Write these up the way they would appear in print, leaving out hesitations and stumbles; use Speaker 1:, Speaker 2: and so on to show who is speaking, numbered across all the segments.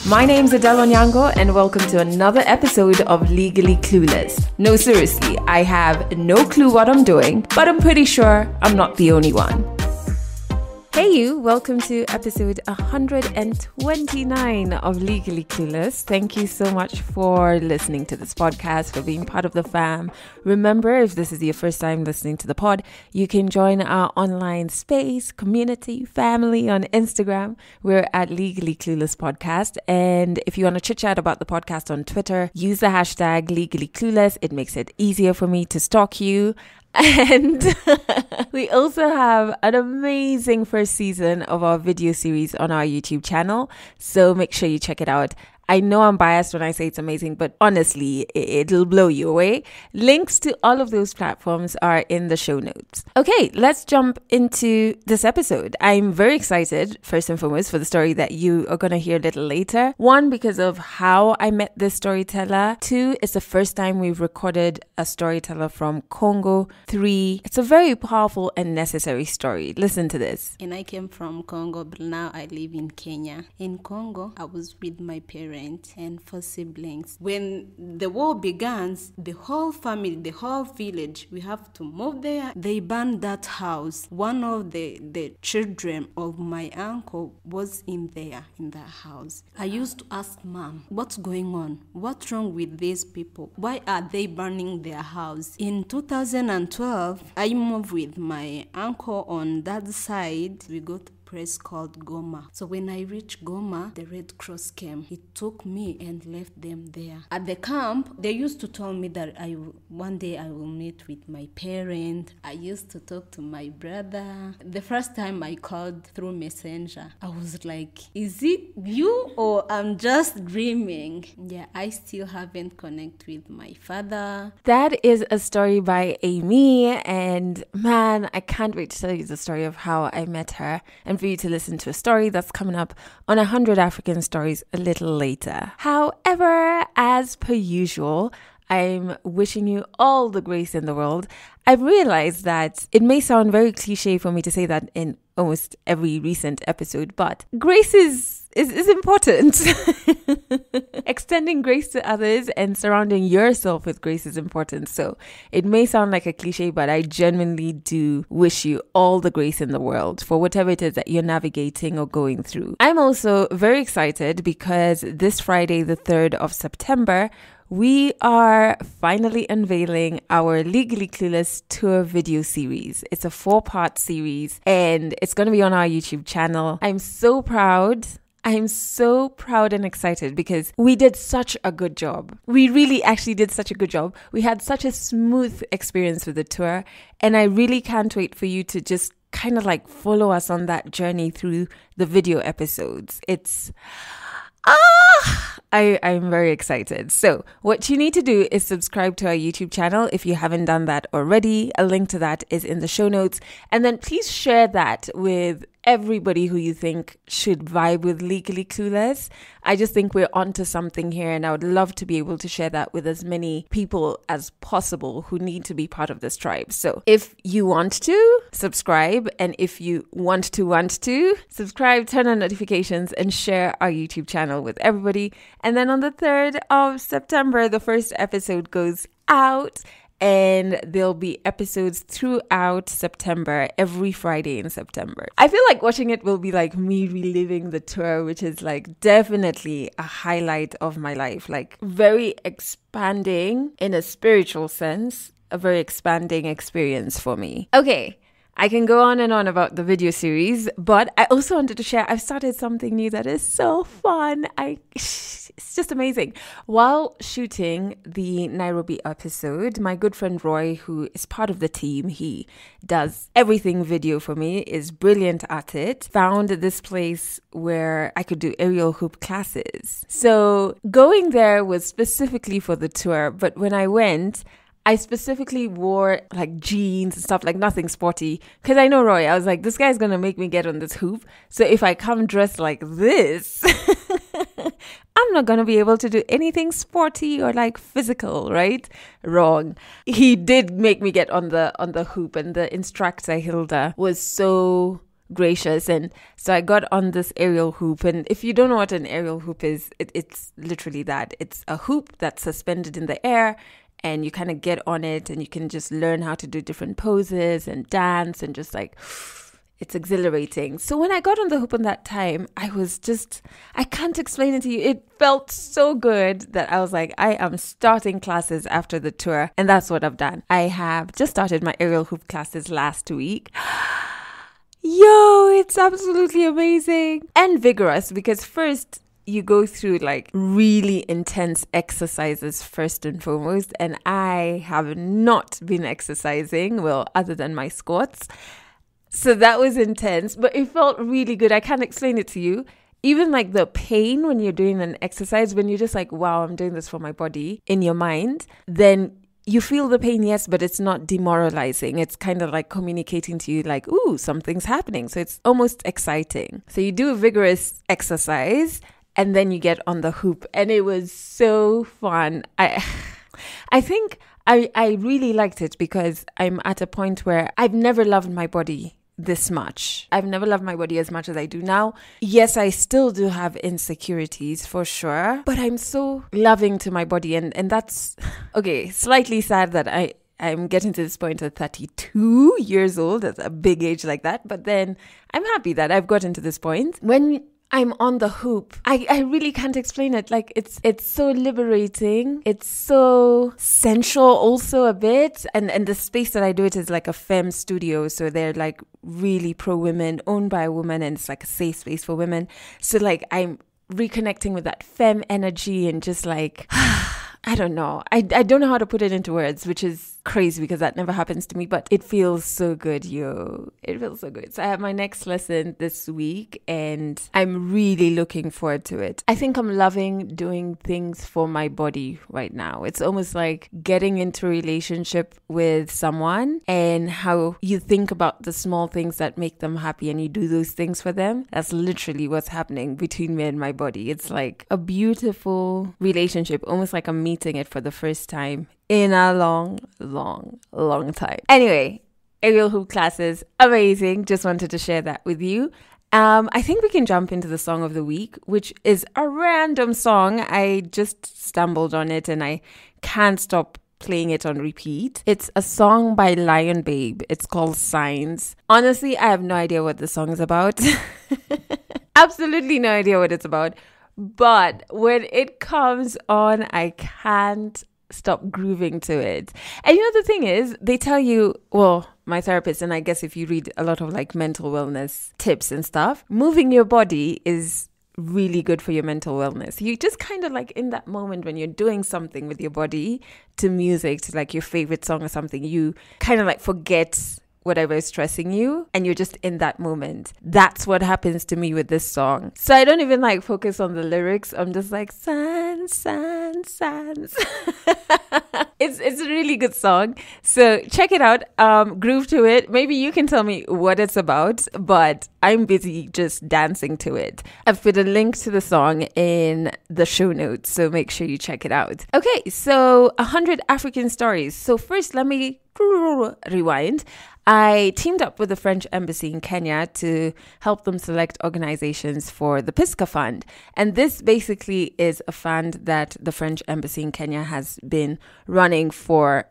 Speaker 1: My name's Adele Onyango and welcome to another episode of Legally Clueless. No, seriously, I have no clue what I'm doing, but I'm pretty sure I'm not the only one. Hey you, welcome to episode 129 of Legally Clueless. Thank you so much for listening to this podcast, for being part of the fam. Remember, if this is your first time listening to the pod, you can join our online space, community, family on Instagram. We're at Legally Clueless Podcast. And if you want to chit chat about the podcast on Twitter, use the hashtag Legally Clueless. It makes it easier for me to stalk you. And we also have an amazing first season of our video series on our YouTube channel. So make sure you check it out. I know I'm biased when I say it's amazing, but honestly, it'll blow you away. Links to all of those platforms are in the show notes. Okay, let's jump into this episode. I'm very excited, first and foremost, for the story that you are going to hear a little later. One, because of how I met this storyteller. Two, it's the first time we've recorded a storyteller from Congo. Three, it's a very powerful and necessary story. Listen to this.
Speaker 2: And I came from Congo, but now I live in Kenya. In Congo, I was with my parents and 4 siblings. When the war began, the whole family, the whole village, we have to move there. They burned that house. One of the children of my uncle was in that house. I used to ask Mom, what's going on? What's wrong with these people? Why are they burning their house? In 2012, I moved with my uncle on that side. We got place called Goma. So when I reached Goma, the Red Cross came. He took me and left them there. At the camp, they used to tell me that one day I will meet with my parent. I used to talk to my brother. The first time I called through Messenger, I was like, is it you or I'm just dreaming? Yeah, I still haven't connected with my father.
Speaker 1: That is a story by Amy, and man, I can't wait to tell you the story of how I met her and for you to listen to a story that's coming up on 100 African Stories a little later. However, as per usual, I'm wishing you all the grace in the world. I've realized that it may sound very cliche for me to say that in almost every recent episode, but grace is important. Extending grace to others and surrounding yourself with grace is important. So it may sound like a cliche, but I genuinely do wish you all the grace in the world for whatever it is that you're navigating or going through. I'm also very excited because this Friday, the 3rd of September, we are finally unveiling our Legally Clueless tour video series. It's a 4-part series and it's going to be on our YouTube channel. I'm so proud and excited because we did such a good job. We really actually did such a good job. We had such a smooth experience with the tour, and I really can't wait for you to just kind of like follow us on that journey through the video episodes. I'm very excited. So what you need to do is subscribe to our YouTube channel if you haven't done that already. A link to that is in the show notes. And then please share that with everybody who you think should vibe with Legally Clueless. I just think we're onto something here, and I would love to be able to share that with as many people as possible who need to be part of this tribe. So if you want to, subscribe, and if you want to subscribe, turn on notifications, and share our YouTube channel with everybody. And then on the 3rd of September, the first episode goes out. And there'll be episodes throughout September, every Friday in September. I feel like watching it will be like me reliving the tour, which is like definitely a highlight of my life. Like very expanding in a spiritual sense, a very expanding experience for me. Okay. I can go on and on about the video series, but I also wanted to share, I've started something new that is so fun. It's just amazing. While shooting the Nairobi episode, my good friend Roy, who is part of the team, he does everything video for me, is brilliant at it, found this place where I could do aerial hoop classes. So going there was specifically for the tour, but when I went, I specifically wore like jeans and stuff, like nothing sporty, because I know Roy. I was like, this guy's going to make me get on this hoop. So if I come dressed like this, I'm not going to be able to do anything sporty or like physical, right? Wrong. He did make me get on the hoop, and the instructor, Hilda, was so gracious. And so I got on this aerial hoop. And if you don't know what an aerial hoop is, it's literally that. It's a hoop that's suspended in the air, and you kind of get on it and you can just learn how to do different poses and dance and just like, it's exhilarating. So when I got on the hoop on that time, I can't explain it to you. It felt so good that I was like, I am starting classes after the tour. And that's what I've done. I have just started my aerial hoop classes last week. Yo, it's absolutely amazing and vigorous, because first you go through like really intense exercises first and foremost. And I have not been exercising, well, other than my squats. So that was intense, but it felt really good. I can't explain it to you. Even like the pain when you're doing an exercise, when you're just like, wow, I'm doing this for my body in your mind, then you feel the pain, yes, but it's not demoralizing. It's kind of like communicating to you like, ooh, something's happening. So it's almost exciting. So you do a vigorous exercise and then you get on the hoop, and it was so fun. I think I really liked it because I'm at a point where I've never loved my body this much. I've never loved my body as much as I do now. Yes, I still do have insecurities for sure, but I'm so loving to my body, and that's okay. Slightly sad that I'm getting to this point at 32 years old. That's a big age like that, but then I'm happy that I've gotten to this point. When I'm on the hoop, I really can't explain it. Like it's so liberating. It's so sensual also a bit. And the space that I do it is like a femme studio. So they're like really pro women, owned by a woman, and it's like a safe space for women. So like I'm reconnecting with that femme energy and just like, I don't know. I don't know how to put it into words, which is crazy because that never happens to me, but it feels so good, yo. It feels so good. So I have my next lesson this week and I'm really looking forward to it. I think I'm loving doing things for my body right now. It's almost like getting into a relationship with someone and how you think about the small things that make them happy and you do those things for them. That's literally what's happening between me and my body. It's like a beautiful relationship, almost like I'm meeting it for the first time in a long time. Anyway, aerial hoop classes, amazing. Just wanted to share that with you. I think we can jump into the song of the week, which is a random song. I just stumbled on it and I can't stop playing it on repeat. It's a song by Lion Babe. It's called Signs. Honestly, I have no idea what the song is about. Absolutely no idea what it's about. But when it comes on, I can't stop grooving to it. And you know, the thing is, they tell you, well, my therapist, and I guess if you read a lot of like mental wellness tips and stuff, moving your body is really good for your mental wellness. You just kind of like in that moment when you're doing something with your body to music, to like your favorite song or something, you kind of like forget whatever is stressing you and you're just in that moment. That's what happens to me with this song. So I don't even like focus on the lyrics. I'm just like, signs. It's a really good song. So check it out. Groove to it. Maybe you can tell me what it's about, but I'm busy just dancing to it. I've put a link to the song in the show notes, so make sure you check it out. Okay, so 100 African stories. So first, let me rewind. I teamed up with the French Embassy in Kenya to help them select organizations for the Pisca Fund. And this basically is a fund that the French Embassy in Kenya has been running for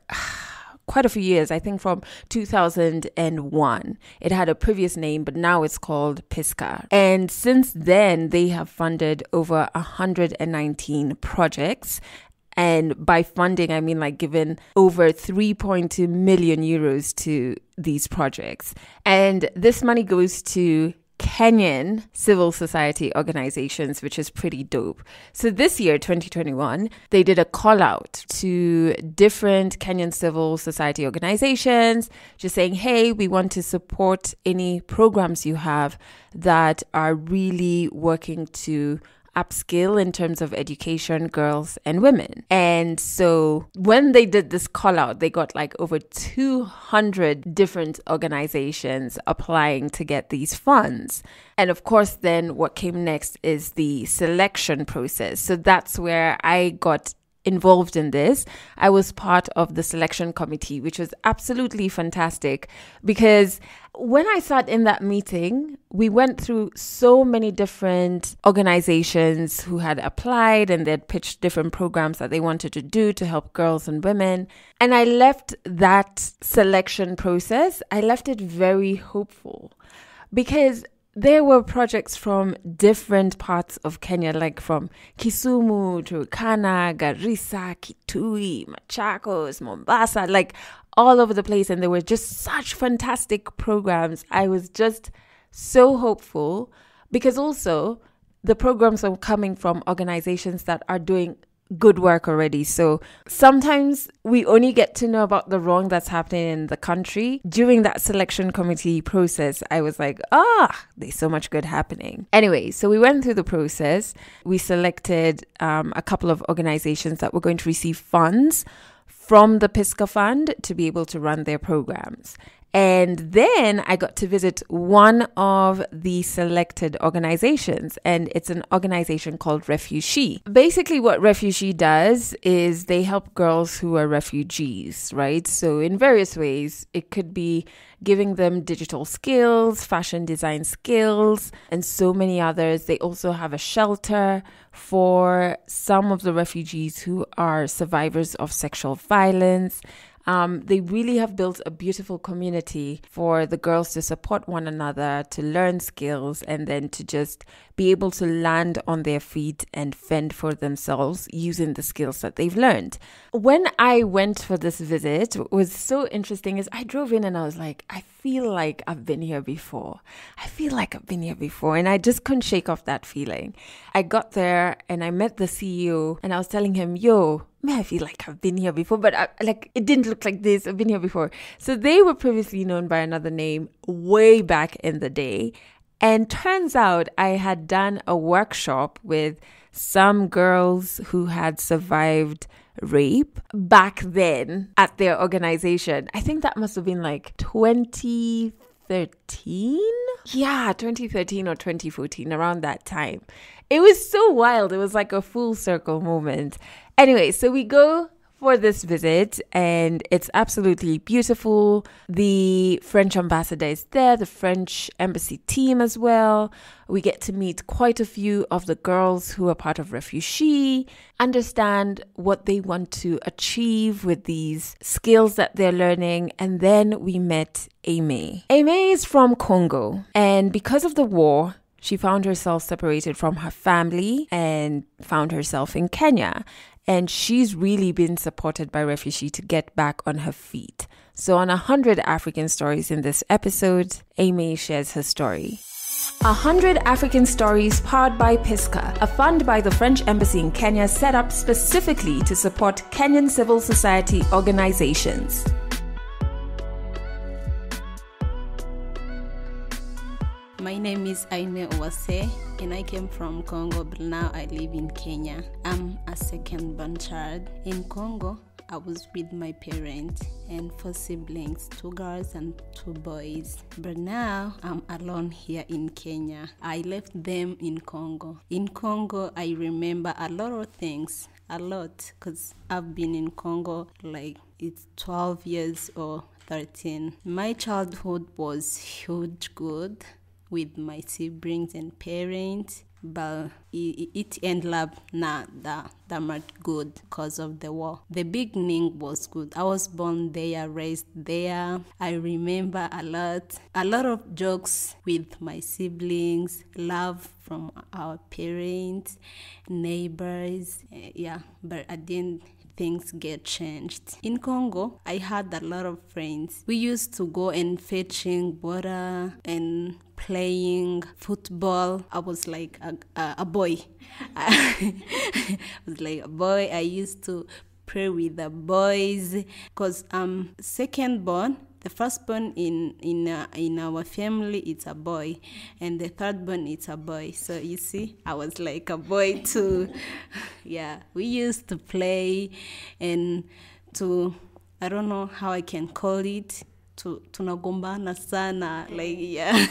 Speaker 1: quite a few years, I think from 2001. It had a previous name, but now it's called Pisca. And since then, they have funded over 119 projects. And by funding, I mean like given over 3.2 million euros to these projects. And this money goes to Kenyan civil society organizations, which is pretty dope. So this year, 2021, they did a call out to different Kenyan civil society organizations, just saying, hey, we want to support any programs you have that are really working to upskill in terms of education, girls and women. And so when they did this call out, they got like over 200 different organizations applying to get these funds. And of course, then what came next is the selection process. So that's where I got involved in this. I was part of the selection committee, which was absolutely fantastic because when I sat in that meeting, we went through so many different organizations who had applied and they'd pitched different programs that they wanted to do to help girls and women. And I left that selection process, I left it very hopeful because there were projects from different parts of Kenya, like from Kisumu, Turkana, Garissa, Kitui, Machakos, Mombasa, like all over the place. And there were just such fantastic programs. I was just so hopeful because also the programs are coming from organizations that are doing good work already. So sometimes we only get to know about the wrong that's happening in the country. During that selection committee process, I was like, there's so much good happening. Anyway, so we went through the process. We selected a couple of organizations that were going to receive funds from the PISCA Fund to be able to run their programs. And then I got to visit one of the selected organizations, and it's an organization called Refugee. Basically, what Refugee does is they help girls who are refugees, right? So in various ways, it could be giving them digital skills, fashion design skills, and so many others. They also have a shelter for some of the refugees who are survivors of sexual violence. They really have built a beautiful community for the girls to support one another, to learn skills, and then to just be able to land on their feet and fend for themselves using the skills that they've learned. When I went for this visit, what was so interesting is I drove in and I was like, I feel like I've been here before. And I just couldn't shake off that feeling. I got there and I met the CEO and I was telling him, I feel like I've been here before, but it didn't look like this. I've been here before. So they were previously known by another name way back in the day. And turns out I had done a workshop with some girls who had survived rape back then at their organization. I think that must have been like 2013. Yeah, 2013 or 2014, around that time. It was so wild. It was like a full circle moment. Anyway, so we go for this visit and it's absolutely beautiful. The French ambassador is there, the French embassy team as well. We get to meet quite a few of the girls who are part of Refugee, understand what they want to achieve with these skills that they're learning. And then we met Aimee. Aimee is from Congo, and because of the war, she found herself separated from her family and found herself in Kenya. And she's really been supported by Refugee to get back on her feet. So on 100 African Stories in this episode, Aimee shares her story. 100 African Stories powered by PISCA, a fund by the French Embassy in Kenya set up specifically to support Kenyan civil society organizations.
Speaker 2: My name is Aine Owase and I came from Congo, but now I live in Kenya. I'm a second-born child. In Congo, I was with my parents and 4 siblings, 2 girls and 2 boys. But now I'm alone here in Kenya. I left them in Congo. In Congo, I remember a lot of things, because I've been in Congo like it's 12 years or 13. My childhood was huge good with my siblings and parents, but it ended up not that much good because of the war. The beginning was good. I was born there, raised there. I remember a lot of jokes with my siblings, love from our parents, neighbors, but at the end, things get changed. In Congo, I had a lot of friends. We used to go and fetching water and playing football. I was like a boy. I was like a boy. I used to play with the boys because I'm second born. The firstborn in our family, it's a boy, and the thirdborn, it's a boy. So you see, I was like a boy too. Yeah, we used to play and I don't know how I can call it, tunagombana sana, like, yeah.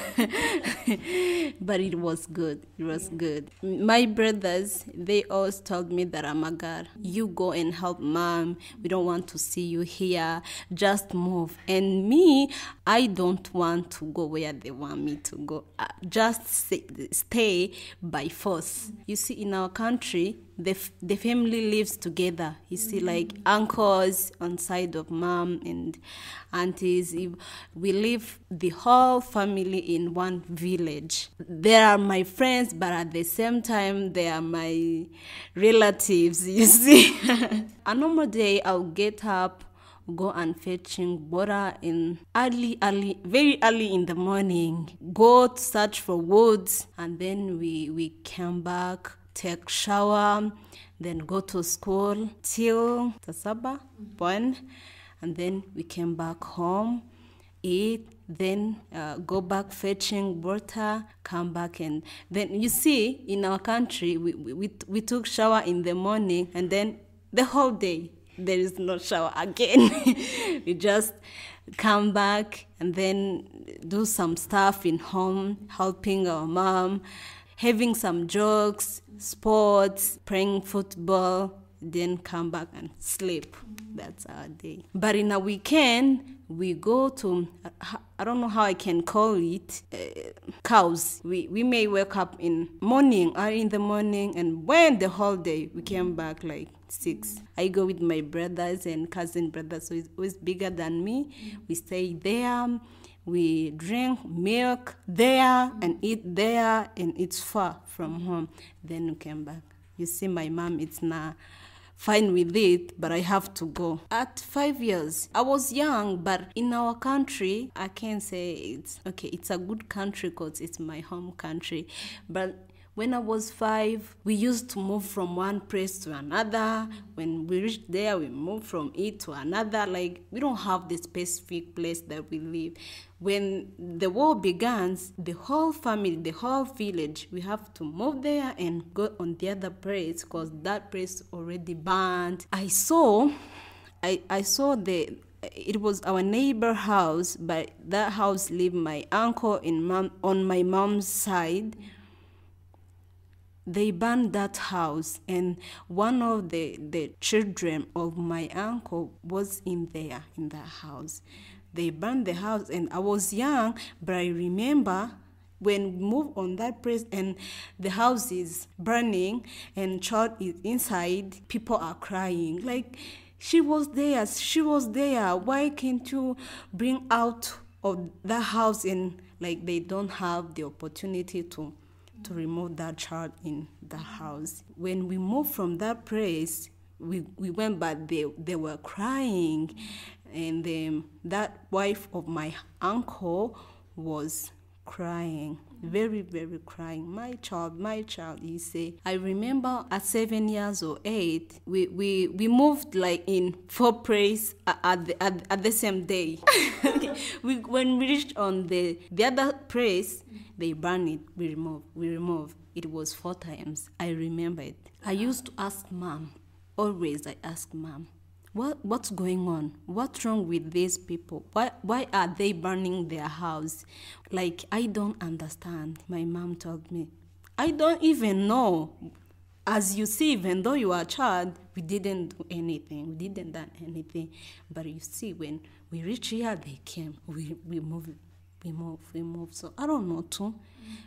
Speaker 2: But it was good. It was good. My brothers, they always told me that, I'm a girl, you go and help mom. We don't want to see you here. Just move. And me, I don't want to go where they want me to go. Just stay by force. You see, in our country, the family lives together. You see, like uncles on side of mom and aunties. We live the whole family in one village. They are my friends, but at the same time, they are my relatives, you see. A normal day, I'll get up, go and fetching water in very early in the morning, go to search for woods, and then we come back, take shower, then go to school till Tasaba, 1, and then we came back home, eat, then go back fetching water, come back, and then you see, in our country, we took shower in the morning, and then the whole day there is no shower again. We just come back and then do some stuff in home, helping our mom, having some jokes, sports, playing football, then come back and sleep. That's our day. But in a weekend, we go to, I don't know how I can call it, cows. We may wake up early in the morning, and when the whole day, we came back like 6. I go with my brothers and cousin brothers, so he's always bigger than me. We stay there, we drink milk there and eat there, and it's far from home. Then we came back. You see, my mom, it's not fine with it, but I have to go. At 5 years, I was young, but in our country, I can't say it's a good country because it's my home country. But when I was 5, we used to move from one place to another. When we reached there, we moved from it to another. Like, we don't have the specific place that we live. When the war began, the whole family, the whole village, we have to move there and go on the other place because that place already burned. I saw it was our neighbor house, but that house lived my uncle on my mom's side. They burned that house, and one of the children of my uncle was in that house. They burned the house, and I was young, but I remember when we moved on that place and the house is burning and child is inside, people are crying. Like, she was there. Why can't you bring out of that house? And like, they don't have the opportunity to remove that child in the house. When we moved from that place, we went back, they were crying, and that wife of my uncle was crying, very, very crying. My child, he say. I remember at 7 years or 8, we moved like in 4 places at the same day. When we reached on the other place, they burned it, we removed. It was 4 times. I remember it. I used to ask mom, always I ask mom, what's going on? What's wrong with these people? Why are they burning their house? Like, I don't understand. My mom told me, I don't even know. As you see, even though you are a child, we didn't do anything. We didn't do anything. But you see, when we reached here, they came. We moved. So I don't know too,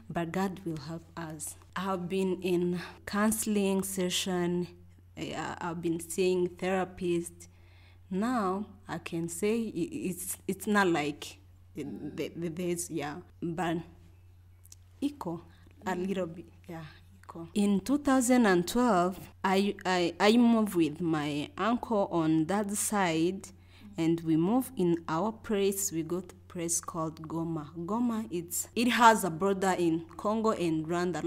Speaker 2: but God will help us. I've been in counseling session. I've been seeing therapists. Now I can say it's not like the days, but equal a little bit, equal. In 2012, I moved with my uncle on that side, and we moved in our place. We go to a place called Goma. Goma, it has a border in Congo and Rwanda.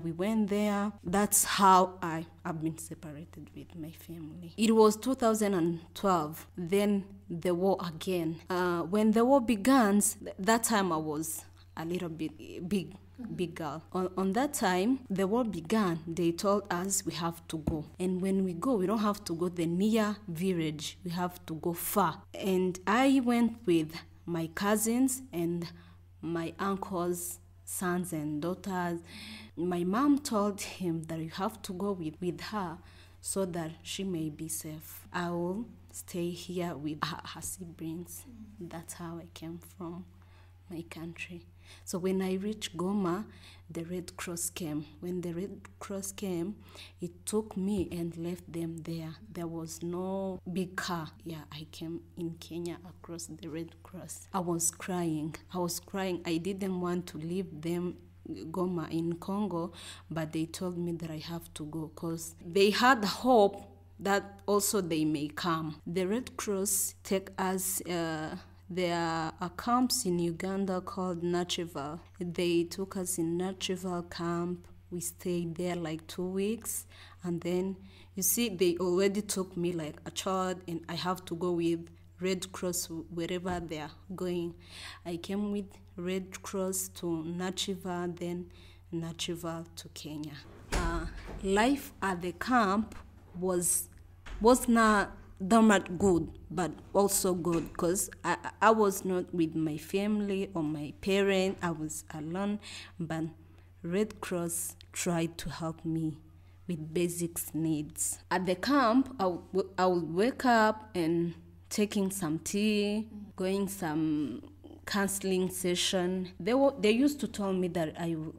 Speaker 2: We went there. That's how I've been separated with my family. It was 2012. Then the war again. When the war began, that time I was a little bit big girl. On that time, the war began. They told us we have to go. And when we go, we don't have to go the near village. We have to go far. And I went with my cousins and my uncle's sons and daughters. My mom told him that you have to go with her so that she may be safe. I will stay here with her siblings. That's how I came from my country. So when I reached Goma, the Red Cross came. When the Red Cross came, it took me and left them there. There was no big car. Yeah, I came in Kenya across the Red Cross. I was crying. I didn't want to leave them Goma in Congo, but they told me that I have to go because they had hope that also they may come. The Red Cross take us, there are camps in Uganda called Nachival. They took us in Nachival camp. We stayed there like 2 weeks. And then, you see, they already took me like a child and I have to go with Red Cross wherever they are going. I came with Red Cross to Nachival, then Nachival to Kenya. Life at the camp was not that much good, but also good because I was not with my family or my parents. I was alone, but Red Cross tried to help me with basic needs. At the camp, I would wake up and taking some tea, going some counseling session. They used to tell me that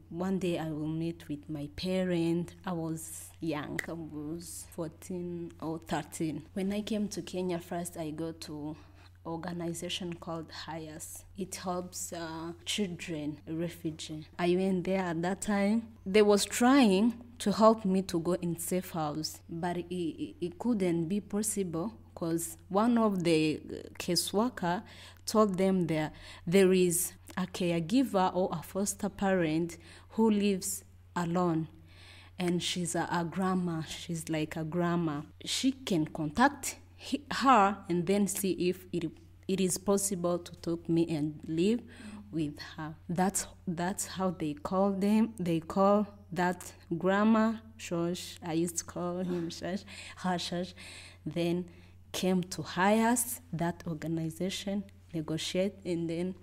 Speaker 2: one day I will meet with my parents. I was young. I was 14 or 13. When I came to Kenya first, I go to organization called HIAS. It helps children, refugees. I went there at that time. They was trying to help me to go in safe house, but it couldn't be possible because one of the caseworker told them there is a caregiver or a foster parent who lives alone, and she's a grandma. She's like a grandma. She can contact her and then see if it is possible to take me and live with her. That's how they call them. They call that grandma Shosh. I used to call him Shosh, her Shosh. Then came to HIAS, that organization, negotiate, and then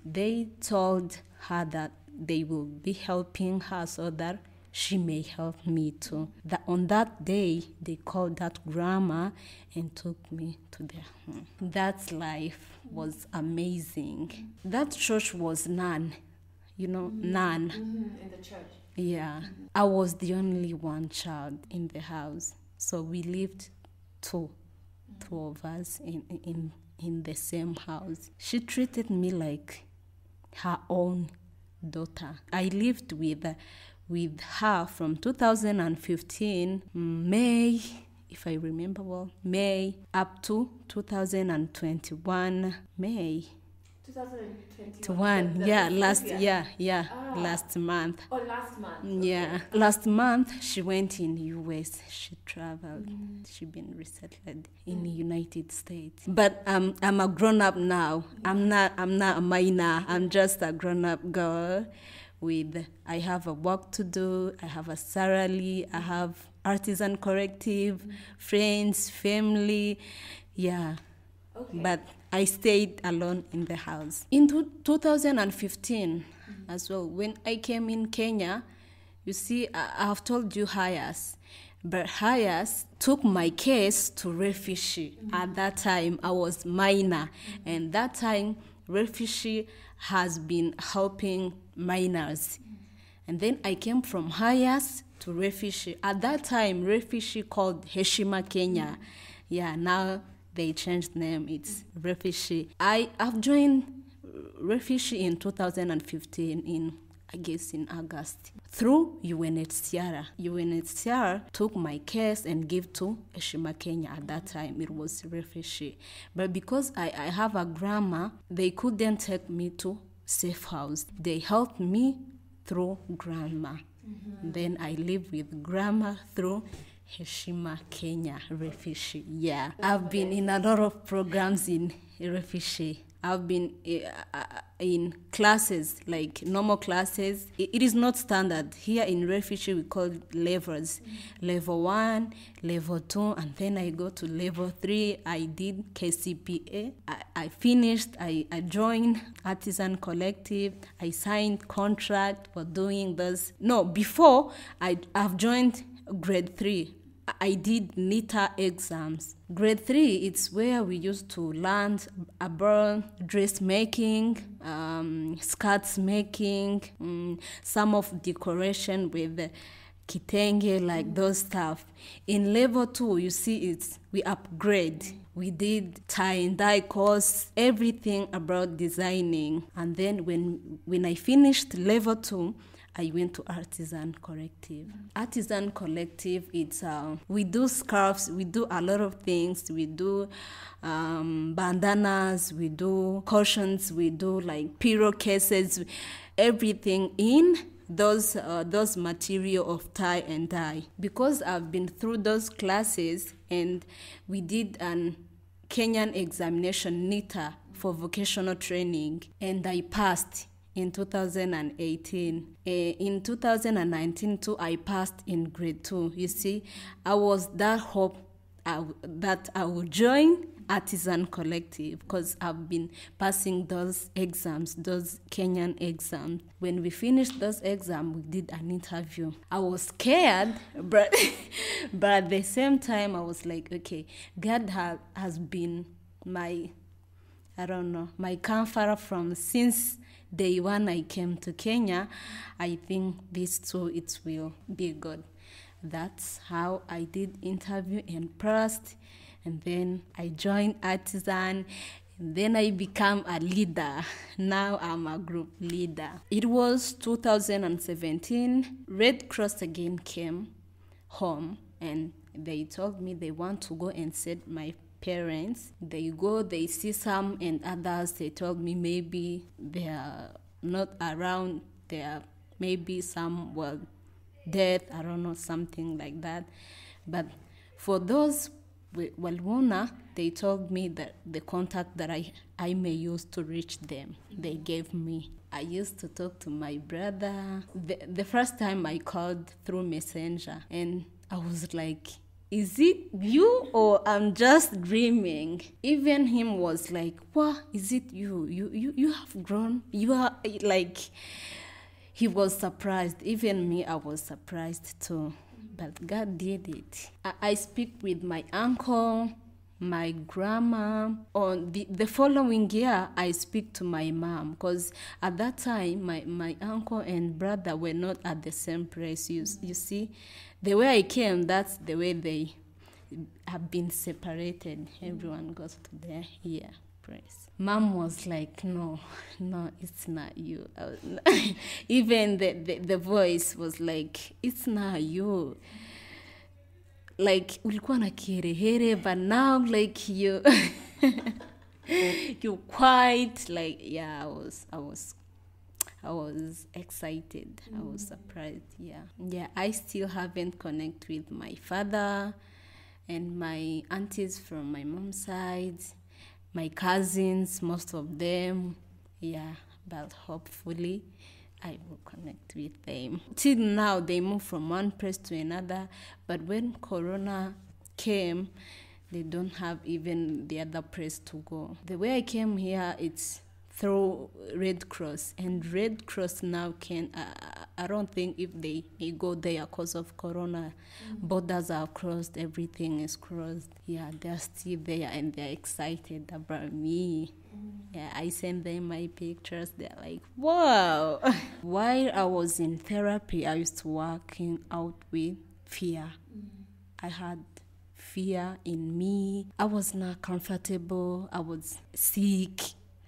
Speaker 2: they told her that they will be helping her so that she may help me too. On that day, they called that grandma and took me to their home. That life was amazing. That church was none, none.
Speaker 1: In the church?
Speaker 2: Yeah. I was the only one child in the house. So we lived two of us in the same house. She treated me like her own daughter. I lived with her from 2015, May, if I remember well, May, up to 2021, May. 2021, last month.
Speaker 1: Oh, last month.
Speaker 2: Yeah, last month she went in US. She traveled. She been resettled in the United States. But I'm a grown up now. I'm not a minor. I'm just a grown up girl. I have a work to do. I have a salary. I have artisan collective, friends, family. Yeah. Okay. But I stayed alone in the house. In 2015 as well, when I came in Kenya, you see, I have told you HIAS, but HIAS took my case to refugee. At that time, I was minor, and that time, refugee has been helping minors. And then I came from HIAS to refugee. At that time, refugee called Heshima Kenya. Yeah, now they changed name. It's refugee. I've joined refugee in 2015 in August through UNHCR. UNHCR took my case and gave to Heshima Kenya. At that time, it was refugee. But because I have a grandma, they couldn't take me to safe house. They helped me through grandma. Then I live with grandma through Heshima Kenya refugee. Yeah, I've been in a lot of programs in refugee. I've been in classes, like normal classes. It is not standard. Here in refugee, we call it levels. Level 1, level 2, and then I go to level 3. I did KCPA. I finished. I joined Artisan Collective. I signed contract for doing this. No, before I've joined grade 3. I did NITA exams. Grade 3, it's where we used to learn about dressmaking, skirts making, some of decoration with kitenge, like those stuff. In level 2, you see we upgrade. We did tie and dye course, everything about designing. And then when I finished level 2, I went to Artisan Collective. Artisan Collective, it's we do scarves, we do a lot of things. We do bandanas, we do cushions, we do like pillowcases, everything in those material of tie and dye. Because I've been through those classes, and we did an Kenyan examination, NITA, for vocational training, and I passed in 2018. In 2019 too, I passed in grade 2. You see, I was that hope that I would join Artisan Collective, because I've been passing those exams, those Kenyan exams. When we finished those exams, we did an interview. I was scared, but at the same time, I was like, okay, God has been my comforter from since day one I came to Kenya. I think this too, it will be good. That's how I did interview and passed, and then I joined Artisan, and then I became a leader. Now I'm a group leader. It was 2017. Red Cross again came home, and they told me they want to go and set my parents. They go, they see some and others. They told me maybe they are not around. There are maybe some death, I don't know, something like that. But for those Walwona, they told me that the contact that I may use to reach them, they gave me. I used to talk to my brother. The first time I called through Messenger, and I was like, is it you or I'm just dreaming? Even him was like, what, is it you? You have grown. You are like, he was surprised. Even me, I was surprised too. But God did it. I speak with my uncle, my grandma. On the following year, I speak to my mom, because at that time, my uncle and brother were not at the same place. You see, the way I came, that's the way they have been separated. Everyone goes to their place. Mom was like, no, it's not you. Even the voice was like, it's not you. Like, ulikuwa na kiherehere, but now, like, you quite, like, yeah, I was excited. I was surprised, yeah. I still haven't connected with my father and my aunties from my mom's side, my cousins, most of them, but hopefully I will connect with them. Till now, they move from one place to another, but when Corona came, they don't have even the other place to go. The way I came here, it's through Red Cross, and Red Cross now I don't think if they go there because of Corona. Borders are closed, everything is closed. Yeah, they're still there, and they're excited about me. Yeah, I send them my pictures. They're like, wow. While I was in therapy, I used to working out with fear. I had fear in me. I was not comfortable. I was sick.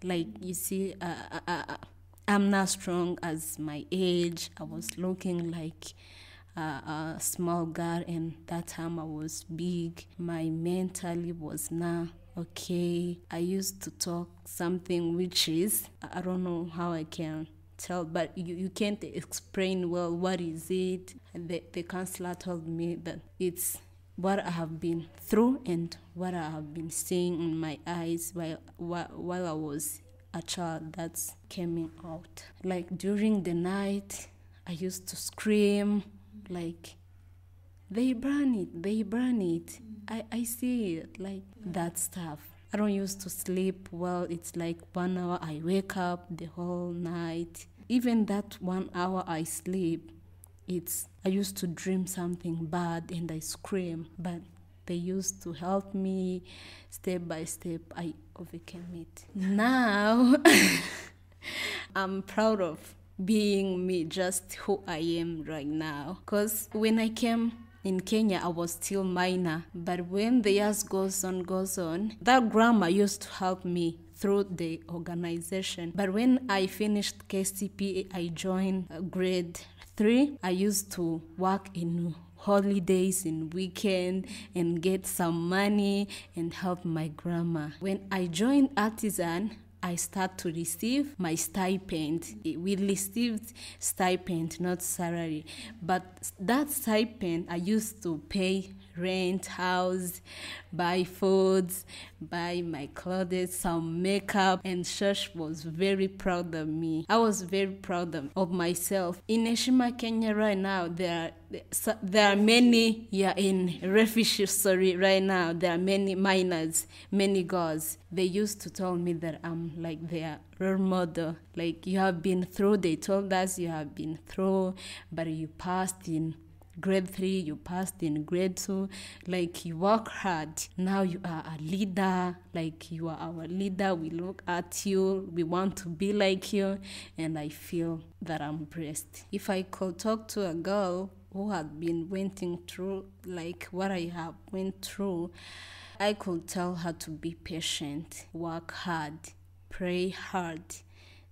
Speaker 2: Like, you see, I'm not strong as my age. I was looking like a small girl, and that time I was big. My mentally was not okay. I used to talk something which is, I don't know how I can tell, but you can't explain well what is it. The counselor told me that it's what I have been through and what I have been seeing in my eyes while I was a child that's coming out. Like during the night, I used to scream like, they burn it. I see it, like that stuff. I don't used to sleep well. It's like 1 hour I wake up the whole night. Even that 1 hour I sleep, I used to dream something bad and I scream. But they used to help me step by step. I overcame it. Now, I'm proud of being me, just who I am right now. Because when I came in Kenya, I was still minor. But when the years goes on, that grandma used to help me through the organization. But when I finished KCPA, I joined grade 3. I used to work in holidays and weekend and get some money and help my grandma. When I joined Artisan, I start to receive my stipend. We received stipend, not salary. But that stipend, I used to pay rent, house, buy foods, buy my clothes, some makeup, and church was very proud of me. I was very proud of myself. In Eshima, Kenya right now, there are many, in refugees, right now, there are many minors, many girls. They used to tell me that I'm like their role model. Like, you have been through, they told us you have been through, but you passed in grade 3, you passed in grade 2, like you work hard. Now you are a leader, like you are our leader. We look at you, we want to be like you, and I feel that I'm blessed. If I could talk to a girl who had been waiting through like what I have went through, I could tell her to be patient, work hard, pray hard,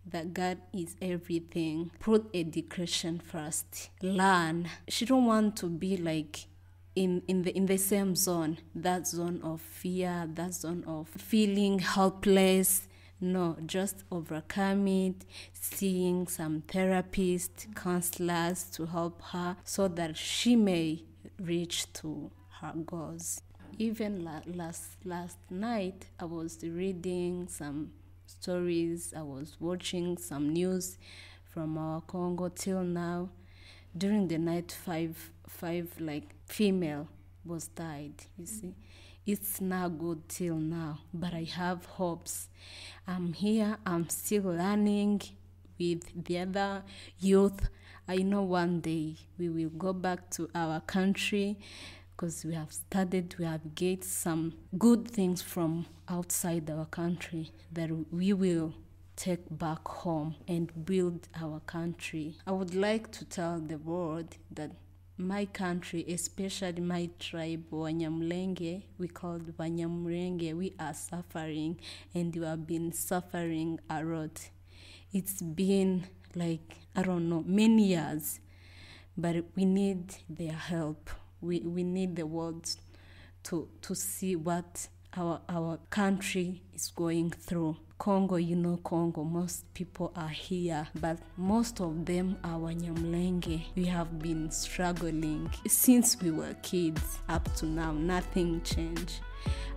Speaker 2: that God is everything. Put education first. Learn. She don't want to be like in the same zone, that zone of fear, that zone of feeling helpless. No, just overcome it, seeing some therapists, counselors to help her so that she may reach to her goals. Even last night, I was reading some stories. I was watching some news from our Congo till now. During the night, five like female was died. You see, it's not good till now, but I have hopes. I'm here. I'm still learning with the other youth. I know one day we will go back to our country, because we have gained some good things from outside our country that we will take back home and build our country. I would like to tell the world that my country, especially my tribe, Wanyamulenge, we called Wanyamulenge, we are suffering, and we have been suffering a lot. It's been like, I don't know, many years, but we need their help. We need the world to see what our country is going through. Congo, Congo, most people are here, but most of them are Wanyamulenge. We have been struggling since we were kids up to now. Nothing changed.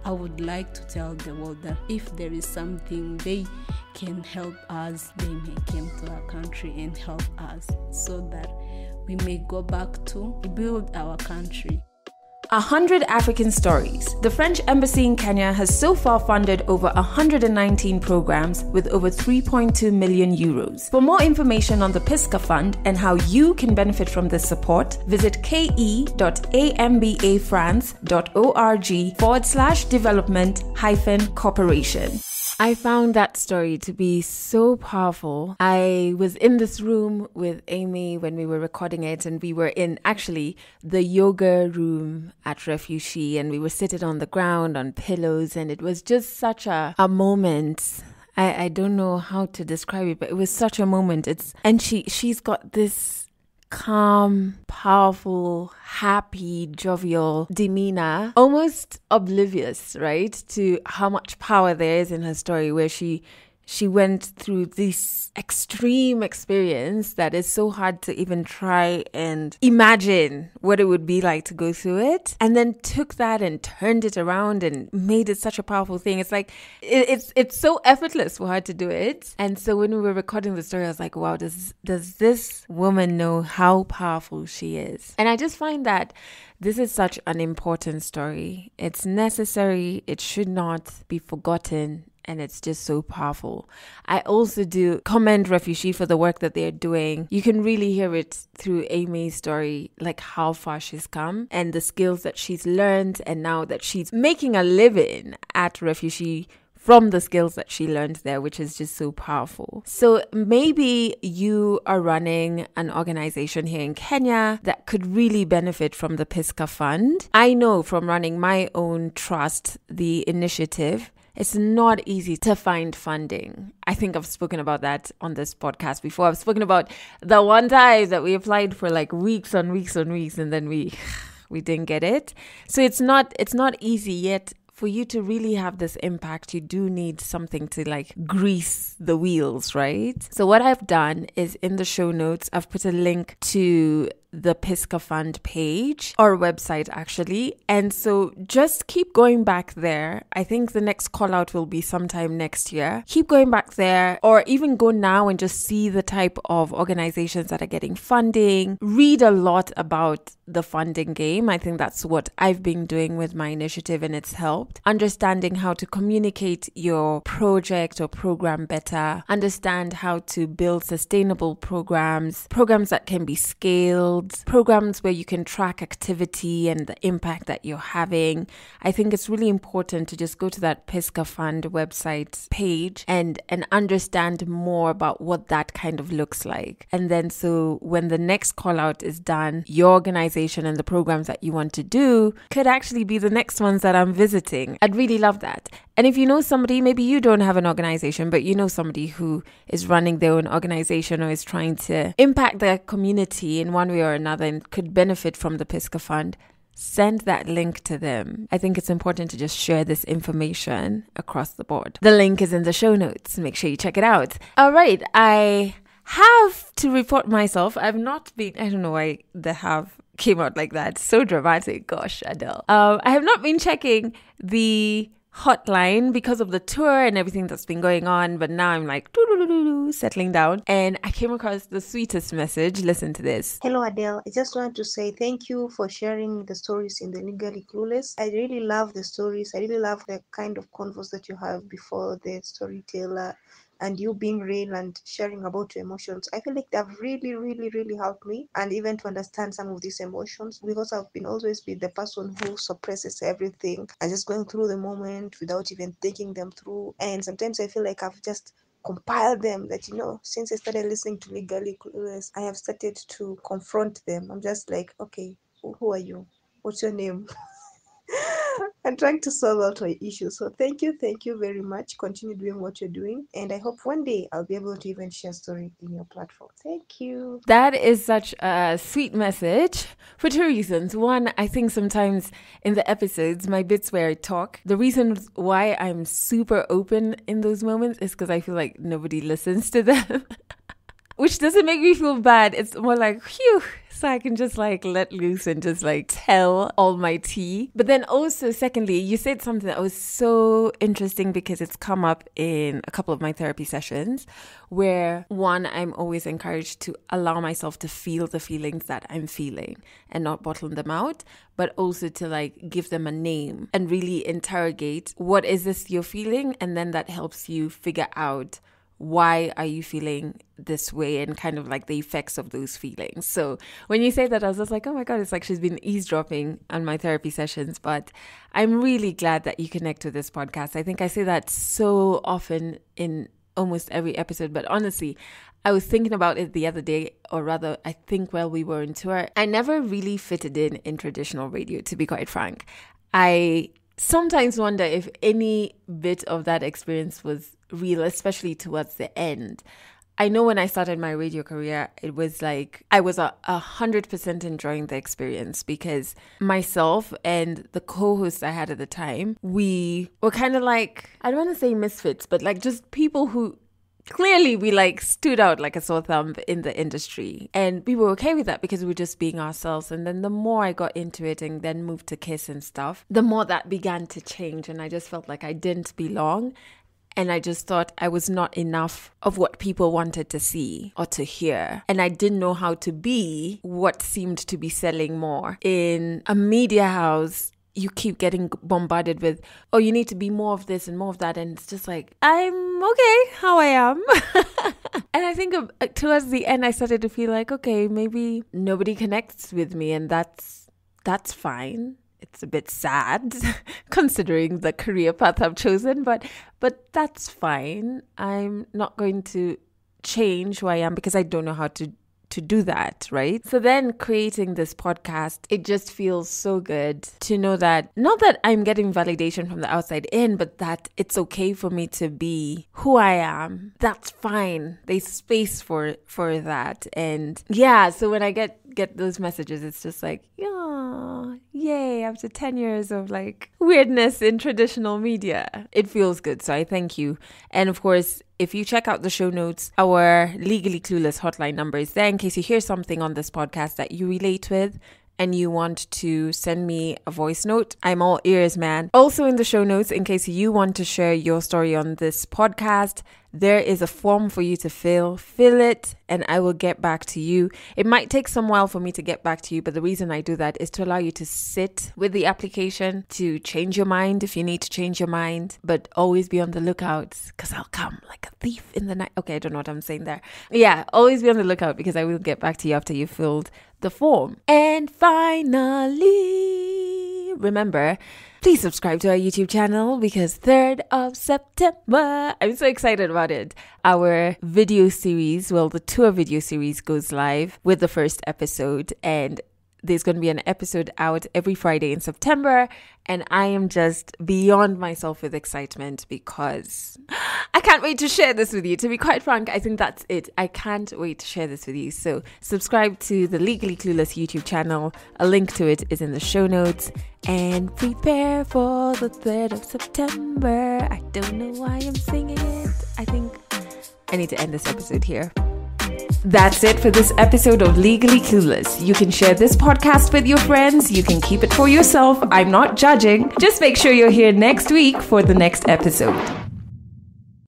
Speaker 2: I would like to tell the world that if there is something they can help us, they may come to our country and help us so that we may go back to build our country.
Speaker 1: 100 African Stories. The French Embassy in Kenya has so far funded over 119 programs with over 3.2 million euros. For more information on the PISCA Fund and how you can benefit from this support, visit ke.ambafrance.org/development-cooperation. I found that story to be so powerful. I was in this room with Amy when we were recording it, and we were in actually the yoga room at Refugee, and we were seated on the ground on pillows, and it was just such a moment. I don't know how to describe it, but it was such a moment. She's got this calm, powerful, happy, jovial demeanor, almost oblivious, right, to how much power there is in her story, where she she went through this extreme experience that is so hard to even try and imagine what it would be like to go through it, and then took that and turned it around and made it such a powerful thing. It's like it's so effortless for her to do it. And so when we were recording the story, I was like, wow, does this woman know how powerful she is? And I just find that this is such an important story. It's necessary. It should not be forgotten. And it's just so powerful. I also do commend Refugee for the work that they're doing. You can really hear it through Amy's story, like how far she's come and the skills that she's learned. And now that she's making a living at Refugee from the skills that she learned there, which is just so powerful. So maybe you are running an organization here in Kenya that could really benefit from the Pisca Fund. I know from running my own trust, the initiative, it's not easy to find funding. I think I've spoken about that on this podcast before. I've spoken about the one time that we applied for like weeks on weeks on weeks, and then we didn't get it. So it's not easy yet. For you to really have this impact, you do need something to like grease the wheels, right? So what I've done is in the show notes, I've put a link to the Pisca Fund page or website actually. And so just keep going back there. I think the next call out will be sometime next year. Keep going back there, or even go now and just see the type of organizations that are getting funding. Read a lot about the funding game. I think that's what I've been doing with my initiative, and it's helped. Understanding how to communicate your project or program better. Understand how to build sustainable programs that can be scaled, programs where you can track activity and the impact that you're having. I think it's really important to just go to that Pisca Fund website page and understand more about what that kind of looks like. And then so when the next call out is done, your organization and the programs that you want to do could actually be the next ones that I'm visiting. I'd really love that. And if you know somebody, maybe you don't have an organization, but you know somebody who is running their own organization or is trying to impact their community in one way or another and could benefit from the Pisca Fund, send that link to them. I think it's important to just share this information across the board. The link is in the show notes. Make sure you check it out. All right. I have to report myself. I've not been, I don't know why the have came out like that. So dramatic. Gosh, Adele. I have not been checking the hotline because of the tour and everything that's been going on, but now I'm like settling down, and I came across the sweetest message. Listen to this.
Speaker 3: Hello Adele, I just want to say thank you for sharing the stories in the Legally Clueless. I really love the stories. I really love the kind of convos that you have before the storyteller, and you being real and sharing about your emotions. I feel like they've really, really, really helped me, and even to understand some of these emotions, because I've been always be the person who suppresses everything and just going through the moment without even thinking them through. And sometimes I feel like I've just compiled them that, since I started listening to Legally Clueless, I have started to confront them. I'm just like, okay, who are you? What's your name? I'm trying to solve out my issues. So thank you very much. Continue doing what you're doing. And I hope one day I'll be able to even share story in your platform. Thank you.
Speaker 1: That is such a sweet message for two reasons. One, I think sometimes in the episodes, my bits where I talk, the reason why I'm super open in those moments is because I feel like nobody listens to them. Which doesn't make me feel bad. It's more like, phew, so I can just like let loose and just like tell all my tea. But then also, secondly, you said something that was so interesting because it's come up in a couple of my therapy sessions where, one, I'm always encouraged to allow myself to feel the feelings that I'm feeling and not bottle them out, but also to like give them a name and really interrogate, what is this you're feeling? And then that helps you figure out, why are you feeling this way, and kind of like the effects of those feelings. So when you say that, I was just like, oh my God, it's like she's been eavesdropping on my therapy sessions. But I'm really glad that you connect with this podcast. I think I say that so often in almost every episode, but honestly, I was thinking about it the other day, or rather, I think while we were on tour, I never really fitted in traditional radio, to be quite frank. I sometimes wonder if any bit of that experience was real, especially towards the end. I know when I started my radio career, it was like I was 100% enjoying the experience because myself and the co-host I had at the time, we were kind of like, I don't want to say misfits, but like just people who clearly we like stood out like a sore thumb in the industry, and we were okay with that because we were just being ourselves. And then the more I got into it and then moved to Kiss and stuff, the more that began to change, and I just felt like I didn't belong. And I just thought I was not enough of what people wanted to see or to hear. And I didn't know how to be what seemed to be selling more. In a media house, you keep getting bombarded with, oh, you need to be more of this and more of that. And it's just like, I'm okay how I am. And I think towards the end, I started to feel like, okay, maybe nobody connects with me, and that's fine. It's a bit sad considering the career path I've chosen, but that's fine. I'm not going to change who I am because I don't know how to do that, right? So then creating this podcast, it just feels so good to know that, not that I'm getting validation from the outside in, but that it's okay for me to be who I am. That's fine. There's space for that. And yeah, so when I get those messages, it's just like, yeah, yay, after 10 years of like weirdness in traditional media, it feels good. So I thank you. And of course, if you check out the show notes, our Legally Clueless hotline number is there in case you hear something on this podcast that you relate with and you want to send me a voice note. I'm all ears, man. Also in the show notes, in case you want to share your story on this podcast, there is a form for you to fill it, and I will get back to you. It might take some while for me to get back to you, but the reason I do that is to allow you to sit with the application, to change your mind if you need to change your mind, but always be on the lookout because I'll come like a thief in the night. Okay, I don't know what I'm saying there. Yeah, always be on the lookout because I will get back to you after you filled the form. And finally, remember, please subscribe to our YouTube channel because 3rd of September, I'm so excited about it. Our video series, the tour video series goes live with the first episode, and there's going to be an episode out every Friday in September. And I am just beyond myself with excitement because I can't wait to share this with you. To be quite frank, I think that's it. I can't wait to share this with you. So subscribe to the Legally Clueless YouTube channel. A link to it is in the show notes. And prepare for the 3rd of September. I don't know why I'm singing it. I think I need to end this episode here. That's it for this episode of Legally Clueless. You can share this podcast with your friends. You can keep it for yourself. I'm not judging. Just make sure you're here next week for the next episode.